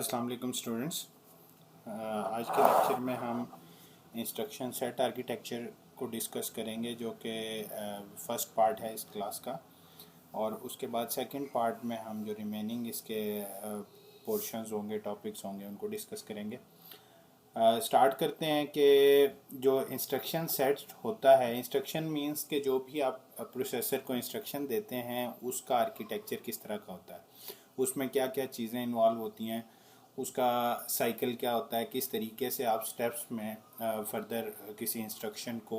अस्सलाम वालेकुम स्टूडेंट्स। आज के लेक्चर में हम इंस्ट्रक्शन सेट आर्किटेक्चर को डिस्कस करेंगे जो कि फर्स्ट पार्ट है इस क्लास का। और उसके बाद सेकंड पार्ट में हम जो रिमेनिंग इसके पोर्शंस होंगे, टॉपिक्स होंगे, उनको डिस्कस करेंगे। स्टार्ट करते हैं कि जो इंस्ट्रक्शन सेट होता है, इंस्ट्रक्शन मींस कि जो भी आप प्रोसेसर को इंस्ट्रक्शन देते हैं उसका आर्किटेक्चर किस तरह का होता है, उसमें क्या क्या चीज़ें इन्वॉल्व होती हैं, उसका साइकिल क्या होता है, किस तरीके से आप स्टेप्स में फर्दर किसी इंस्ट्रक्शन को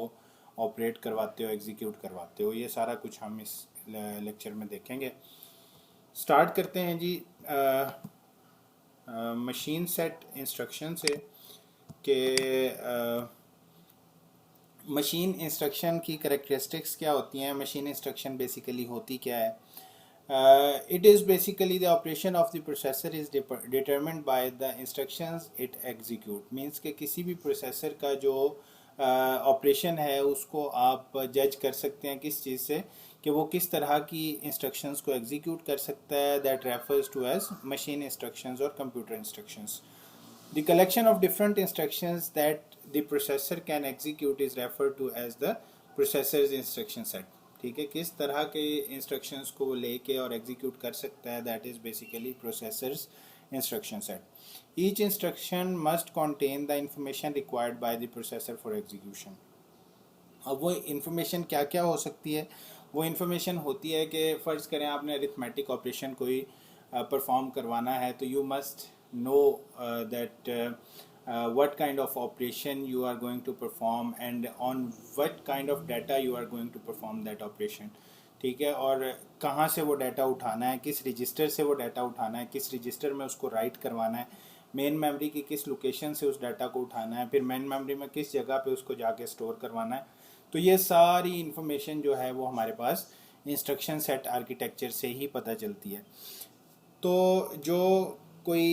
ऑपरेट करवाते हो, एग्जीक्यूट करवाते हो, ये सारा कुछ हम इस लेक्चर में देखेंगे। स्टार्ट करते हैं जी मशीन सेट इंस्ट्रक्शन से कि मशीन इंस्ट्रक्शन की करेक्टरिस्टिक्स क्या होती हैं, मशीन इंस्ट्रक्शन बेसिकली होती क्या है। It is basically the operation of the processor is determined by the instructions it execute। Means कि किसी भी प्रोसेसर का जो ऑपरेशन है उसको आप जज कर सकते हैं किस चीज़ से, कि वो किस तरह की इंस्ट्रक्शंस को एग्जीक्यूट कर सकता है। That refers to as machine instructions और computer instructions. The collection of different instructions that the processor can execute is referred to as the processor's instruction set। ठीक है, किस तरह के इंस्ट्रक्शंस को वो लेके और एग्जीक्यूट कर सकता है, that is basically processors instruction set. Each instruction must contain the information required by the processor for execution. अब वो इंफॉर्मेशन क्या क्या हो सकती है? वो इंफॉर्मेशन होती है कि फ़र्ज़ करें आपने अरिथमेटिक ऑपरेशन कोई परफॉर्म करवाना है, तो you must know that what kind of operation you are going to perform and on what kind of data you are going to perform that operation। ठीक है, और कहाँ से वो डाटा उठाना है, किस रजिस्टर से वो डाटा उठाना है, किस रजिस्टर में उसको राइट करवाना है, मेन मेमोरी की किस लोकेशन से उस डाटा को उठाना है, फिर मेन मेमोरी में किस जगह पे उसको जाके स्टोर करवाना है। तो ये सारी इंफॉर्मेशन जो है वो हमारे पास इंस्ट्रक्शन सेट आर्किटेक्चर से ही पता चलती है। तो जो कोई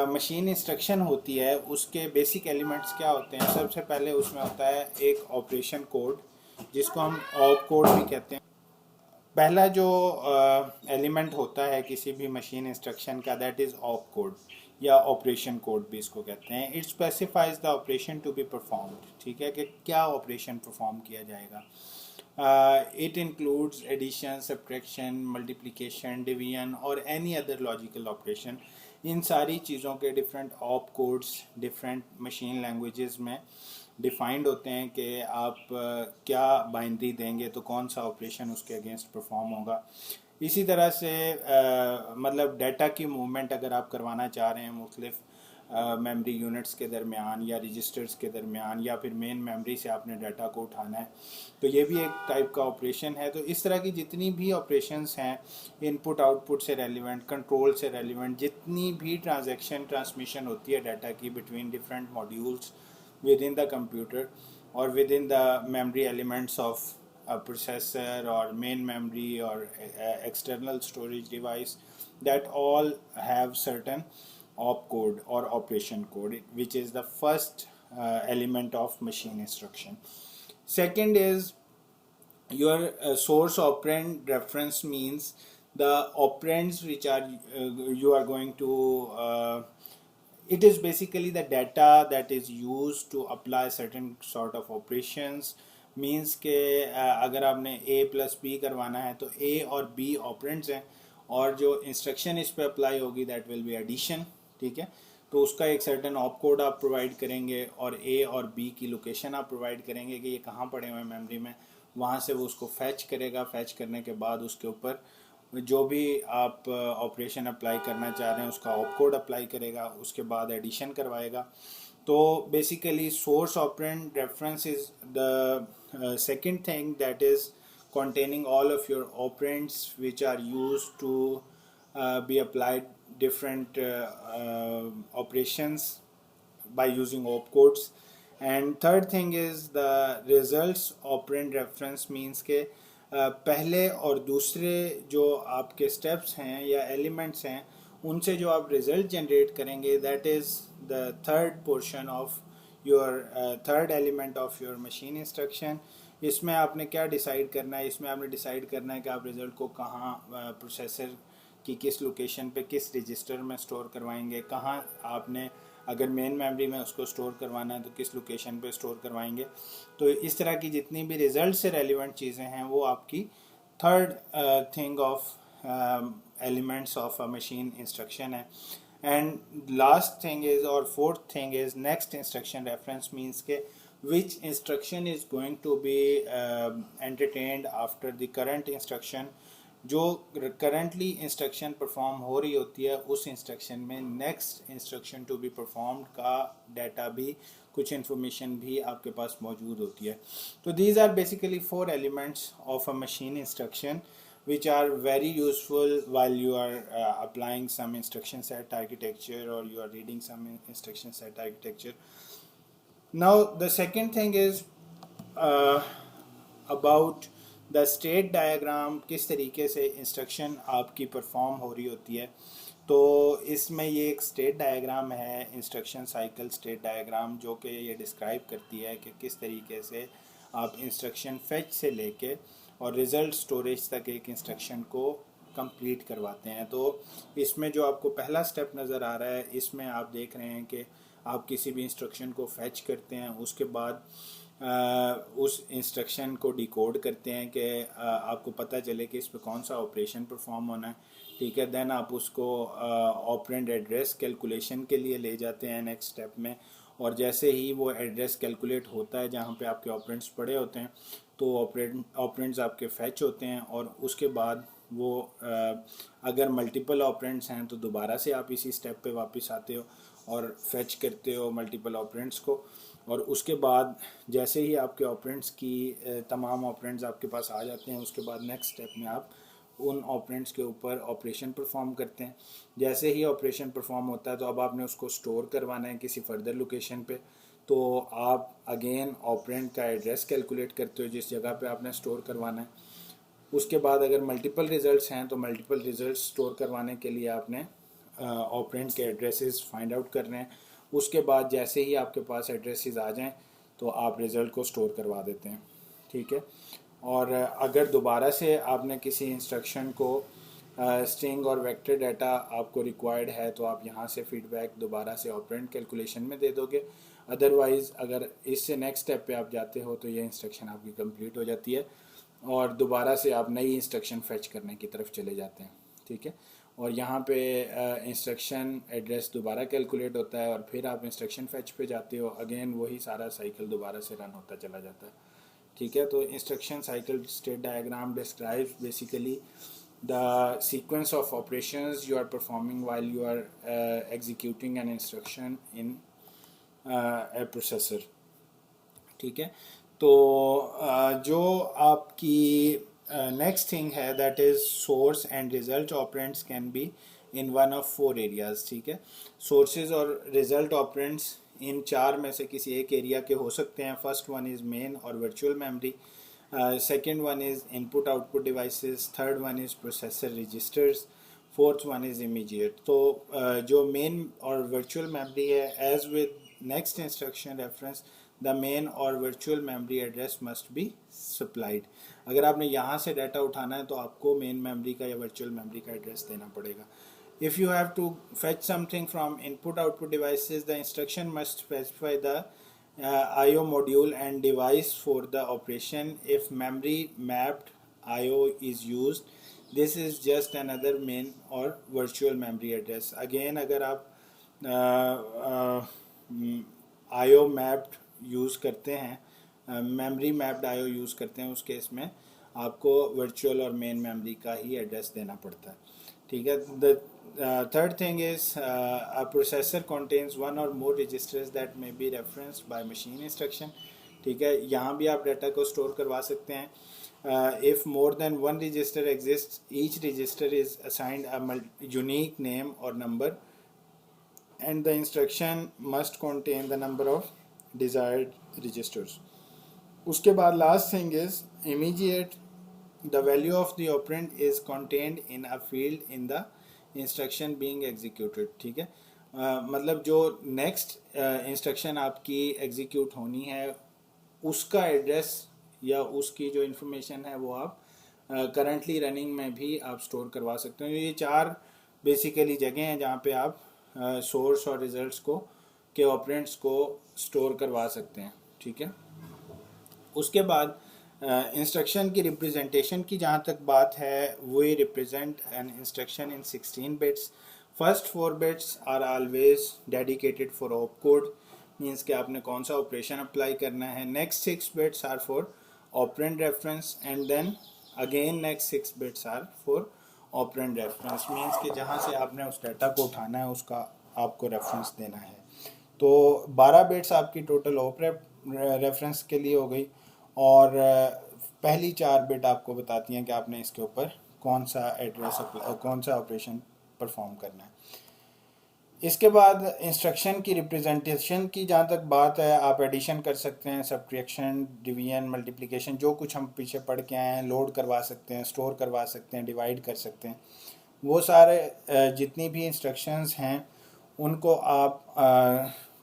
मशीन इंस्ट्रक्शन होती है उसके बेसिक एलिमेंट्स क्या होते हैं? सबसे पहले उसमें होता है एक ऑपरेशन कोड जिसको हम ऑप कोड भी कहते हैं। पहला जो एलिमेंट होता है किसी भी मशीन इंस्ट्रक्शन का, दैट इज़ ऑप कोड या ऑपरेशन कोड भी इसको कहते हैं। It specifies the operation to be performed. ठीक है, कि क्या ऑपरेशन परफॉर्म किया जाएगा। It includes addition, subtraction, multiplication, division और any other logical operation। इन सारी चीज़ों के different op codes different machine languages में डिफाइंड होते हैं कि आप क्या बाइनरी देंगे तो कौन सा ऑपरेशन उसके अगेंस्ट परफॉर्म होगा। इसी तरह से मतलब डाटा की मूवमेंट अगर आप करवाना चाह रहे हैं मुख्तलिफ मेमोरी यूनिट्स के दरमियान या रजिस्टर्स के दरमियान, या फिर मेन मेमोरी से आपने डाटा को उठाना है, तो ये भी एक टाइप का ऑपरेशन है। तो इस तरह की जितनी भी ऑपरेशंस हैं, इनपुट आउटपुट से रेलिवेंट, कंट्रोल से रेलिवेंट, जितनी भी ट्रांजैक्शन ट्रांसमिशन होती है डाटा की between different modules within the computer और within the memory elements of processor or main memory or external storage device, that all have certain op code or operation code, which is the first element of machine instruction. Second is your source operand reference, means the operands which are you are going to it is basically the data that is used to apply certain sort of operations। Means के अगर आपने a plus B करवाना है तो a और b operands हैं, और जो इंस्ट्रक्शन इस पे अप्लाई होगी दैट विल बी एडिशन। ठीक है, तो उसका एक सर्टेन ऑप कोड आप प्रोवाइड करेंगे और a और b की लोकेशन आप प्रोवाइड करेंगे कि ये कहाँ पड़े हुए हैं मेमोरी में। वहाँ से वो उसको फैच करेगा, फैच करने के बाद उसके ऊपर जो भी आप ऑपरेशन अप्लाई करना चाह रहे हैं उसका ऑप कोड अप्लाई करेगा, उसके बाद एडिशन करवाएगा। तो basically source operand reference is the second thing that is containing all of your operands which are used to be applied different operations by using opcodes। And third thing is the results operand reference, means के पहले और दूसरे जो आपके steps हैं या elements हैं उनसे जो आप रिजल्ट जनरेट करेंगे, that is the third portion of your third element of your machine instruction. इसमें आपने क्या डिसाइड करना है? इसमें आपने डिसाइड करना है कि आप रिज़ल्ट को कहाँ प्रोसेसर कि किस लोकेशन पे किस रजिस्टर में स्टोर करवाएंगे, कहाँ आपने अगर मेन मेमोरी में उसको स्टोर करवाना है तो किस लोकेशन पे स्टोर करवाएंगे। तो इस तरह की जितनी भी रिज़ल्ट से रेलिवेंट चीज़ें हैं वो आपकी third thing of elements of a machine instruction है। एंड लास्ट थिंग इज और fourth thing is next instruction reference means के which instruction is going to be entertained after the current instruction। जो currently instruction perform हो रही होती है उस instruction में next instruction to be performed का डाटा भी, कुछ इंफॉर्मेशन भी आपके पास मौजूद होती है। तो these are basically 4 elements of a machine instruction which are very useful while you are applying some instruction set architecture or you are reading some instruction set architecture. Now the second thing is about the state diagram, किस तरीके से instruction आपकी perform हो रही होती है। तो इसमें ये एक स्टेट डायग्राम है, इंस्ट्रक्शन साइकिल स्टेट डायग्राम, जो कि ये डिस्क्राइब करती है कि किस तरीके से आप इंस्ट्रक्शन फेच से लेके और रिज़ल्ट स्टोरेज तक एक इंस्ट्रक्शन को कंप्लीट करवाते हैं। तो इसमें जो आपको पहला स्टेप नज़र आ रहा है, इसमें आप देख रहे हैं कि आप किसी भी इंस्ट्रक्शन को फेच करते हैं, उसके बाद उस इंस्ट्रक्शन को डिकोड करते हैं कि आपको पता चले कि इस पर कौन सा ऑपरेशन परफॉर्म होना है, ठीक है। देन आप उसको ऑपरेंड एड्रेस कैलकुलेशन के लिए ले जाते हैं नेक्स्ट स्टेप में, और जैसे ही वो एड्रेस कैलकुलेट होता है जहाँ पे आपके ऑपरेंड्स पड़े होते हैं तो ऑपरेंड्स आपके फैच होते हैं, और उसके बाद वो अगर मल्टीपल ऑपरेंड्स हैं तो दोबारा से आप इसी स्टेप पे वापस आते हो और फैच करते हो मल्टीपल ऑपरेंड्स को, और उसके बाद जैसे ही आपके ऑपरेंड्स की तमाम ऑपरेंड्स आपके पास आ जाते हैं उसके बाद नेक्स्ट स्टेप में आप उन ऑपरेंड्स के ऊपर ऑपरेशन परफॉर्म करते हैं। जैसे ही ऑपरेशन परफॉर्म होता है तो अब आपने उसको स्टोर करवाना है किसी फर्दर लोकेशन पे, तो आप अगेन ऑपरेंड का एड्रेस कैलकुलेट करते हो जिस जगह पे आपने स्टोर करवाना है। उसके बाद अगर मल्टीपल रिजल्ट्स हैं तो मल्टीपल रिजल्ट्स स्टोर करवाने के लिए आपने ऑपरेंड के एड्रेसेस फाइंड आउट करने हैं। उसके बाद जैसे ही आपके पास एड्रेसेस आ जाएं तो आप रिज़ल्ट को स्टोर करवा देते हैं, ठीक है। और अगर दोबारा से आपने किसी इंस्ट्रक्शन को स्ट्रिंग और वेक्टर डाटा आपको रिक्वायर्ड है तो आप यहाँ से फीडबैक दोबारा से ऑपरेंड कैलकुलेशन में दे दोगे। अदरवाइज़ अगर इससे नेक्स्ट स्टेप पे आप जाते हो तो ये इंस्ट्रक्शन आपकी कंप्लीट हो जाती है और दोबारा से आप नई इंस्ट्रक्शन फेच करने की तरफ चले जाते हैं, ठीक है। और यहाँ पे इंस्ट्रक्शन एड्रेस दोबारा कैलकुलेट होता है और फिर आप इंस्ट्रक्शन फेच पे जाते हो, अगेन वही सारा साइकिल दोबारा से रन होता चला जाता है, ठीक है। तो instruction cycle state diagram describes basically the sequence of operations you are performing while you are executing an instruction in a processor, ठीक है। तो जो आपकी नेक्स्ट थिंग है that is source and result operands can be in one of 4 areas, ठीक है। Sources और result operands इन 4 में से किसी एक एरिया के हो सकते हैं। फर्स्ट वन इज मेन और virtual memory, second one is input output devices, third one is processor registers, fourth one is immediate. तो जो मेन और वर्चुअल मेमोरी है, as with next instruction reference the main और virtual memory address must be supplied. अगर आपने यहाँ से data उठाना है तो आपको मेन मेमोरी का या वर्चुअल मेमोरी का एड्रेस देना पड़ेगा। If you have to fetch something from input output devices the instruction must specify the IO module and device for the operation. If memory mapped IO is used, this is just another main or virtual memory address. Again अगर आप IO mapped use करते हैं, memory mapped IO use करते हैं, उस case में आपको virtual और मेन मेमोरी का ही एड्रेस देना पड़ता है, ठीक है। The third thing is a processor contains one और more registers that may be referenced by machine instruction, ठीक है। यहाँ भी आप डाटा को स्टोर करवा सकते हैं। If more than one register exist, each resistor is assigned a unique name और number and the instruction must contain the number of desired registers. उसके बाद last thing is immediate, the value of the operand is contained in a field in the instruction being executed, ठीक है। मतलब जो next instruction आपकी execute होनी है उसका एड्रेस या उसकी जो information है वो आप करंटली रनिंग में भी आप स्टोर करवा सकते हो। ये 4 बेसिकली जगह हैं जहाँ पे आप सोर्स और रिजल्ट्स को के ऑपरेंड्स को स्टोर करवा सकते हैं, ठीक है। उसके बाद इंस्ट्रक्शन की रिप्रेजेंटेशन की जहाँ तक बात है, we represent an instruction in 16 bits. First 4 bits are always dedicated for op code, means कि आपने कौन सा ऑपरेशन अप्लाई करना है। Next 6 bits are for operand reference and then again next 6 bits are for operand reference, means कि जहाँ से आपने उस डाटा को उठाना है उसका आपको रेफरेंस देना है। तो 12 बिट्स आपकी टोटल ऑप रेफरेंस के लिए हो गई, और पहली 4 बिट आपको बताती हैं कि आपने इसके ऊपर कौन सा कौन सा ऑपरेशन परफॉर्म करना है। इसके बाद इंस्ट्रक्शन की रिप्रेजेंटेशन की जहाँ तक बात है, आप एडिशन कर सकते हैं, सब्ट्रैक्शन, डिवीजन, मल्टीप्लिकेशन, जो कुछ हम पीछे पढ़ के आए हैं, लोड करवा सकते हैं, स्टोर करवा सकते हैं, डिवाइड कर सकते हैं। वो सारे जितनी भी इंस्ट्रक्शंस हैं उनको आप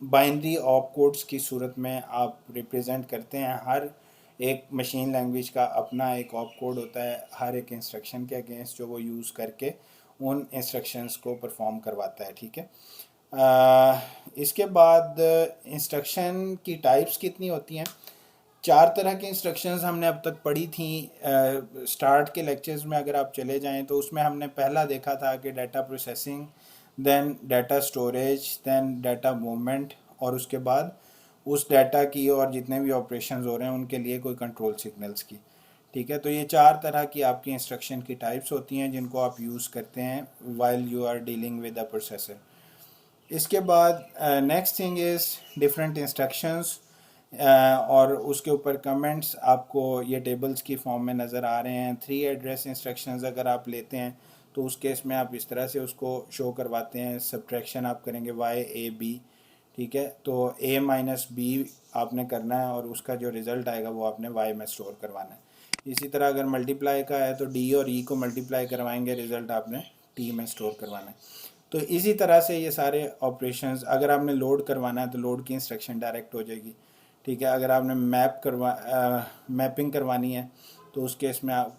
बाइनरी ऑप कोड्स की सूरत में आप रिप्रेजेंट करते हैं। हर एक मशीन लैंग्वेज का अपना एक ऑप कोड होता है, हर एक इंस्ट्रक्शन के अगेंस्ट जो वो यूज़ करके उन इंस्ट्रक्शंस को परफॉर्म करवाता है, ठीक है। इसके बाद इंस्ट्रक्शन की टाइप्स कितनी होती हैं? 4 तरह की इंस्ट्रक्शंस हमने अब तक पढ़ी थी। स्टार्ट के लेक्चर्स में अगर आप चले जाएं तो उसमें हमने पहला देखा था कि data processing, then data storage, then data movement, और उसके बाद उस डाटा की और जितने भी ऑपरेशंस हो रहे हैं उनके लिए कोई कंट्रोल सिग्नल्स की, ठीक है। तो ये 4 तरह की आपकी इंस्ट्रक्शन की टाइप्स होती हैं जिनको आप यूज़ करते हैं while you are dealing with the processor. इसके बाद next thing is different instructions, और उसके ऊपर कमेंट्स आपको ये टेबल्स की फॉर्म में नज़र आ रहे हैं। 3 एड्रेस इंस्ट्रक्शंस अगर आप लेते हैं तो उस केस में आप इस तरह से उसको शो करवाते हैं। सब्ट्रैक्शन आप करेंगे y a b, ठीक है। तो a माइनस b आपने करना है और उसका जो रिज़ल्ट आएगा वो आपने y में स्टोर करवाना है। इसी तरह अगर मल्टीप्लाई का है तो d और e को मल्टीप्लाई करवाएंगे, रिज़ल्ट आपने t में स्टोर करवाना है। तो इसी तरह से ये सारे ऑपरेशंस, अगर आपने लोड करवाना है तो लोड की इंस्ट्रक्शन डायरेक्ट हो जाएगी, ठीक है। अगर आपने मैपिंग करवानी है तो उस केस में आप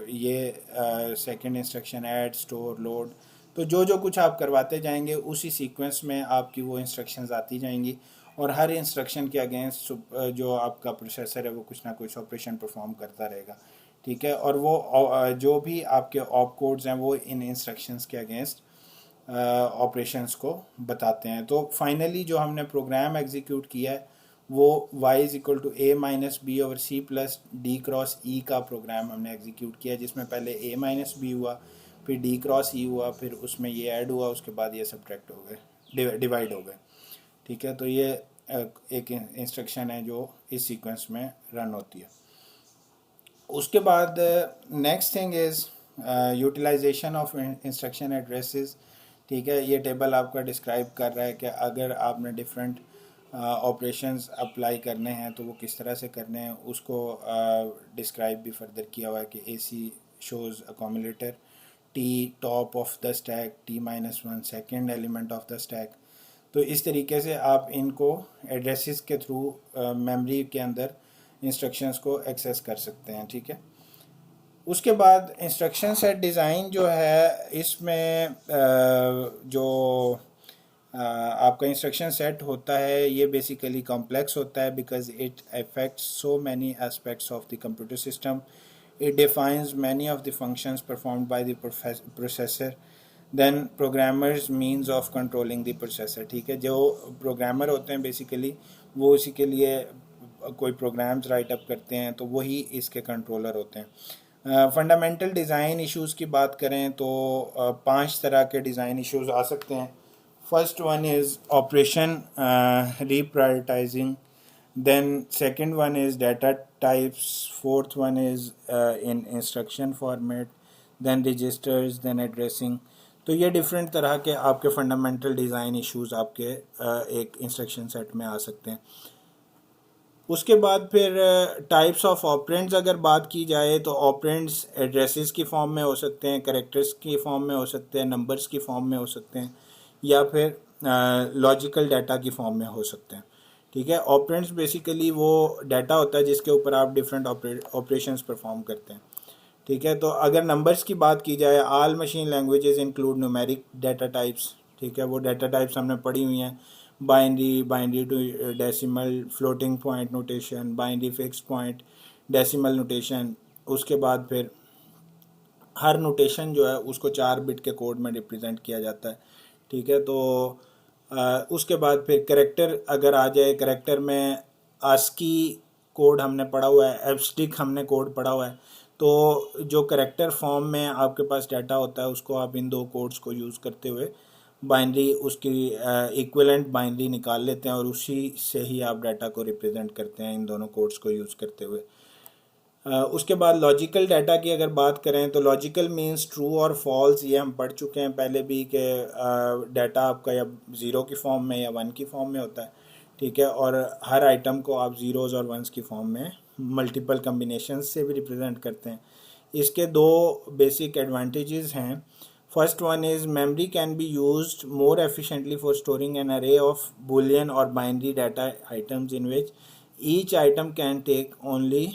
ये second instruction add, store, load, तो जो जो कुछ आप करवाते जाएंगे उसी सीक्वेंस में आपकी वो इंस्ट्रक्शंस आती जाएंगी, और हर इंस्ट्रक्शन के अगेंस्ट जो आपका प्रोसेसर है वो कुछ ना कुछ ऑपरेशन परफॉर्म करता रहेगा, ठीक है। और वो जो भी आपके ऑप कोड्स हैं वो इन इंस्ट्रक्शंस के अगेंस्ट ऑपरेशंस को बताते हैं। तो फाइनली जो हमने प्रोग्राम एग्जीक्यूट किया है वो y is equal to a minus B over C plus D cross E का प्रोग्राम हमने एग्जीक्यूट किया, जिसमें पहले a माइनस बी हुआ, फिर d क्रॉस ई हुआ, फिर उसमें ये ऐड हुआ, उसके बाद ये सब्ट्रैक्ट हो गए, डिवाइड हो गए, ठीक है। तो ये एक इंस्ट्रक्शन है जो इस सीक्वेंस में रन होती है। उसके बाद next thing is utilization of instruction addresses, ठीक है। ये टेबल आपका डिस्क्राइब कर रहा है कि अगर आपने डिफरेंट ऑपरेशंस अप्लाई करने हैं तो वो किस तरह से करने हैं, उसको डिस्क्राइब भी फर्दर किया हुआ है कि AC shows accumulator, T top of the stack, T-1 second element of the stack. तो इस तरीके से आप इनको एड्रेसेस के थ्रू मेमोरी के अंदर इंस्ट्रक्शंस को एक्सेस कर सकते हैं, ठीक है। उसके बाद इंस्ट्रक्शन सेट डिज़ाइन जो है, इसमें जो आपका इंस्ट्रक्शन सेट होता है ये बेसिकली कॉम्प्लेक्स होता है because it affects so many aspects of the computer system. It defines many of the functions performed by the processor, then programmers means of controlling the processor, ठीक है। जो programmer होते हैं बेसिकली वो इसी के लिए कोई प्रोग्राम्स राइट अप करते हैं, तो वही इसके कंट्रोलर होते हैं। फंडामेंटल डिज़ाइन इश्यूज़ की बात करें तो 5 तरह के डिज़ाइन इश्यूज़ आ सकते हैं। First one is operation reprioritizing. Then second one is data types. Fourth one is in instruction format. Then registers. Then addressing. तो ये डिफरेंट तरह के आपके फंडामेंटल डिज़ाइन इश्यूज आपके एक इंस्ट्रक्शन सेट में आ सकते हैं। उसके बाद फिर टाइप्स ऑफ ऑपरेंड्स अगर बात की जाए तो ऑपरेंड्स एड्रेसेस की फॉर्म में हो सकते हैं, कैरेक्टर्स की फॉर्म में हो सकते हैं, नंबर्स की फॉर्म में हो सकते हैं, या फिर लॉजिकल डाटा की फॉर्म में हो सकते हैं, ठीक है। ऑपरेंड्स बेसिकली वो डाटा होता है जिसके ऊपर आप डिफरेंट ऑपरेशंस परफॉर्म करते हैं, ठीक है। तो अगर नंबर्स की बात की जाए, all machine languages include numeric data types, ठीक है, वो डाटा टाइप्स हमने पढ़ी हुई हैं। Binary, binary to decimal, floating point notation, binary fix point, decimal notation. उसके बाद फिर हर नोटेशन जो है उसको 4 बिट के कोड में रिप्रेजेंट किया जाता है, ठीक है। तो उसके बाद फिर करेक्टर अगर आ जाए, करेक्टर में आस्की कोड हमने पढ़ा हुआ है, एब्स्टिक हमने कोड पढ़ा हुआ है। तो जो करेक्टर फॉर्म में आपके पास डाटा होता है उसको आप इन 2 कोड्स को यूज़ करते हुए बाइनरी, उसकी इक्विवेलेंट बाइनरी निकाल लेते हैं और उसी से ही आप डाटा को रिप्रेजेंट करते हैं इन दोनों कोड्स को यूज़ करते हुए। उसके बाद लॉजिकल डाटा की अगर बात करें तो लॉजिकल मींस ट्रू और फॉल्स, ये हम पढ़ चुके हैं पहले भी कि डाटा आपका या 0 की फॉर्म में या 1 की फॉर्म में होता है, ठीक है। और हर आइटम को आप ज़ीरोज़ और वंस की फॉर्म में मल्टीपल कम्बिनेशन से भी रिप्रेजेंट करते हैं। इसके 2 बेसिक एडवांटेजेस हैं। First one is memory can be used more efficiently for storing an array of Boolean और binary data items in which each item can take only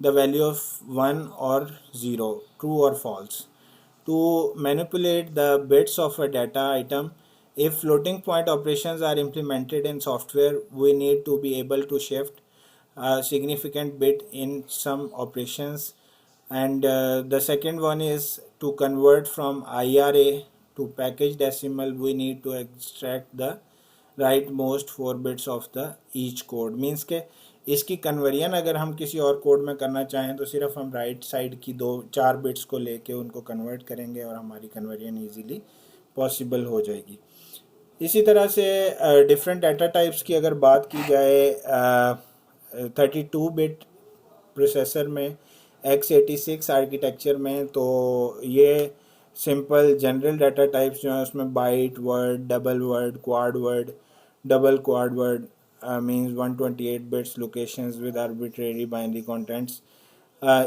the value of 1 or 0, true or false. To manipulate the bits of a data item, if floating point operations are implemented in software, we need to be able to shift a significant bit in some operations. And the second one is to convert from IRA to package decimal, we need to extract the rightmost 4 bits of the each code. Means के इसकी conversion अगर हम किसी और code में करना चाहें तो सिर्फ हम राइट साइड की 4 बिट्स को लेके उनको कन्वर्ट करेंगे और हमारी कन्वर्जन इजीली पॉसिबल हो जाएगी। इसी तरह से डिफरेंट डाटा टाइप्स की अगर बात की जाए, 32 बिट प्रोसेसर में, x86 आर्किटेक्चर में, तो ये सिंपल जनरल डाटा टाइप्स जो हैं उसमें byte, word, double word, quad word, double quad word means 128 bits locations with arbitrary binary contents.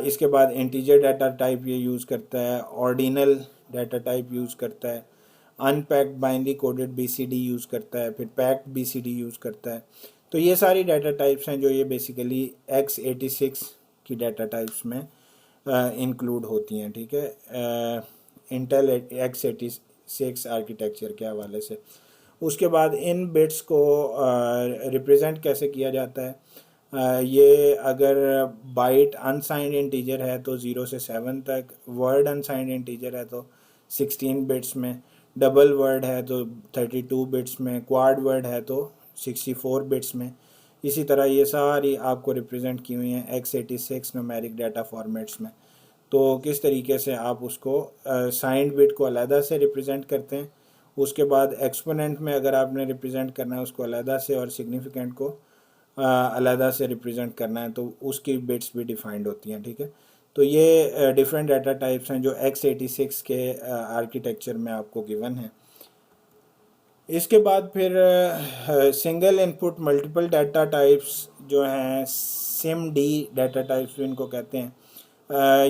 इसके बाद इंटीजर डाटा टाइप ये यूज़ करता है, ऑर्डिनल डाटा टाइप यूज़ करता है, unpacked binary coded BCD use करता है, फिर पैक्ड बीसीडी यूज़ करता है। तो ये सारी डाटा टाइप्स हैं जो ये बेसिकली x86 की डाटा टाइप्स में इंक्लूड होती हैं, ठीक है, इंटेल x86 आर्किटेक्चर के हवाले से। उसके बाद इन बिट्स को रिप्रेजेंट कैसे किया जाता है, ये अगर बाइट अनसाइंड इंटीजर है तो 0 से 7 तक, वर्ड अनसाइंड इंटीजर है तो 16 बिट्स में, डबल वर्ड है तो 32 बिट्स में, क्वाड वर्ड है तो 64 बिट्स में। इसी तरह ये सारी आपको रिप्रेजेंट की हुई हैं x86 न्यूमेरिक डाटा फॉर्मेट्स में। तो किस तरीके से आप उसको साइंड बिट को अलहदा से रिप्रेजेंट करते हैं, उसके बाद एक्सपोनेंट में अगर आपने रिप्रेजेंट करना है उसको अलहदा से, और सिग्निफिकेंट को अलहदा से रिप्रेजेंट करना है तो उसकी बिट्स भी डिफाइंड होती हैं, ठीक है। तो ये डिफरेंट डाटा टाइप्स हैं जो x86 के आर्किटेक्चर में आपको गिवन है। इसके बाद फिर single input multiple data types जो हैं, सिम डी डाटा टाइप्स भी इनको कहते हैं,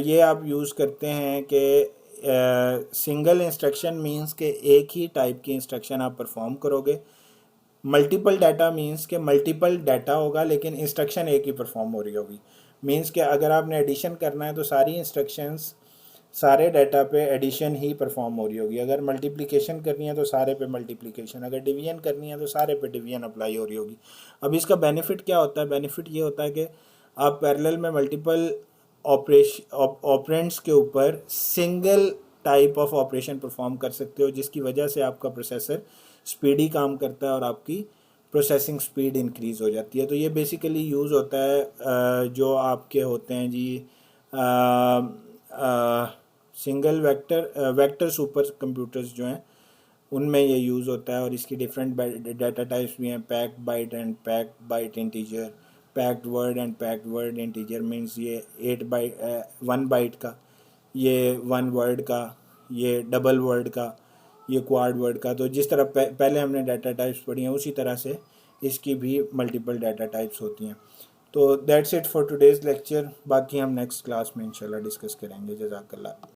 ये आप यूज़ करते हैं कि सिंगल इंस्ट्रक्शन मींस के एक ही टाइप की इंस्ट्रक्शन आप परफॉर्म करोगे। मल्टीपल डाटा मींस के मल्टीपल डाटा होगा लेकिन इंस्ट्रक्शन एक ही परफॉर्म हो रही होगी। मींस के अगर आपने एडिशन करना है तो सारी इंस्ट्रक्शंस सारे डाटा पे एडिशन ही परफॉर्म हो रही होगी। अगर मल्टीप्लिकेशन करनी है तो सारे पे मल्टीप्लिकेशन, अगर डिवीजन करनी है तो सारे पे डिवीजन अप्लाई हो रही होगी। अब इसका बेनिफिट क्या होता है? बेनिफिट ये होता है कि आप पैरेलल में मल्टीपल ऑपरेंड्स के ऊपर single type of operation perform कर सकते हो, जिसकी वजह से आपका प्रोसेसर स्पीडी काम करता है और आपकी प्रोसेसिंग स्पीड इंक्रीज़ हो जाती है। तो ये बेसिकली यूज़ होता है जो आपके होते हैं जी सिंगल वेक्टर सुपर कंप्यूटर्स जो हैं उनमें ये यूज़ होता है। और इसकी डिफरेंट डाटा टाइप्स भी हैं, packed byte and packed byte integer, packed word and packed word integer means ये 1 बाइट का, ये 1 वर्ड का, ये डबल वर्ड का, ये क्वाड वर्ड का। तो जिस तरह पहले हमने डाटा टाइप्स पढ़ी हैं उसी तरह से इसकी भी मल्टीपल डाटा टाइप्स होती हैं। तो that's it for today's lecture. बाकी हम नेक्स्ट क्लास में इंशाल्लाह डिस्कस करेंगे। जज़ाकल्लाह।